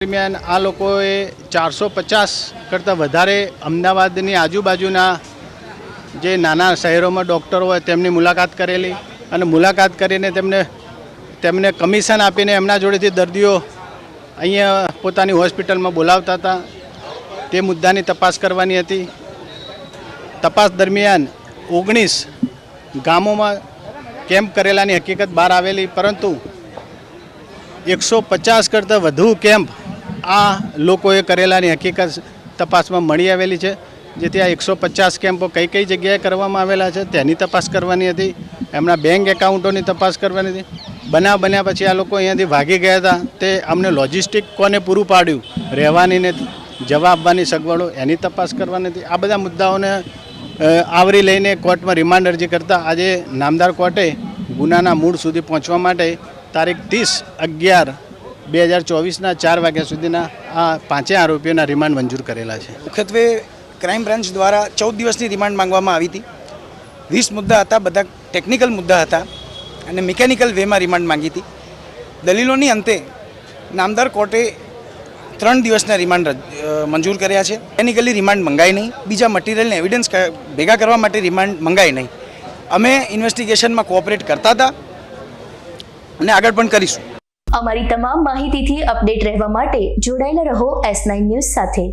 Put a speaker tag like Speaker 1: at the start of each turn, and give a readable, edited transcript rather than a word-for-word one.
Speaker 1: દરમિયાન આ લોકોએ 450 કરતાં વધારે અમદાવાદની આજુબાજુના જે નાના શહેરોમાં ડૉક્ટરો હોય તેમની મુલાકાત કરેલી અને મુલાકાત કરીને તેમને કમિશન આપીને એમના જોડેથી દર્દીઓ અહીંયા પોતાની હોસ્પિટલમાં બોલાવતા હતા. તે મુદ્દાની તપાસ કરવાની હતી. તપાસ દરમિયાન 19 ગામોમાં કેમ્પ કરેલાની હકીકત બહાર આવેલી, પરંતુ 150 કરતાં વધુ કેમ્પ આ લોકોએ કરેલાની હકીકત તપાસમાં મળી આવેલી છે. જેથી આ 150 કેમ્પો કઈ જગ્યાએ કરવામાં આવેલા છે તેની તપાસ કરવાની હતી. એમના બેંક એકાઉન્ટોની તપાસ કરવાની હતી. બનાવ બન્યા પછી આ લોકો અહીંયાથી ભાગી ગયા હતા, તે અમને લોજિસ્ટિક કોને પૂરું પાડ્યું, રહેવાની ને જવા આપવાની સગવડો, એની તપાસ કરવાની હતી. આ બધા મુદ્દાઓને આવરી લઈને કોર્ટમાં રિમાન્ડ અરજી કરતાં આજે નામદાર કોર્ટે ગુનાના મૂળ સુધી પહોંચવા માટે તારીખ 30/11/2024ના 4 વાગ્યા સુધીના આ પાંચેય આરોપીઓના રિમાન્ડ મંજૂર કરેલા છે.
Speaker 2: મુખ્યત્વે ક્રાઇમ બ્રાન્ચ દ્વારા 14 દિવસની રિમાન્ડ માંગવામાં આવી હતી. 20 મુદ્દા હતા, બધા ટેકનિકલ મુદ્દા હતા અને મિકેનિકલ વેમાં રિમાન્ડ માંગી હતી. દલીલોની અંતે નામદાર કોર્ટે 3 દિવસના રિમાન્ડ મંજૂર કર્યા છે. ટેકનિકલી રિમાન્ડ મંગાઈ નહીં, બીજા મટીરિયલને એવિડન્સ ભેગા કરવા માટે રિમાન્ડ મંગાઈ નહીં. અમે ઇન્વેસ્ટિગેશનમાં કોઓપરેટ કરતા હતા અને આગળ પણ કરીશું.
Speaker 3: અમારી તમામ માહિતીથી અપડેટ રહેવા માટે જોડાયેલા રહો S9 ન્યૂઝ સાથે.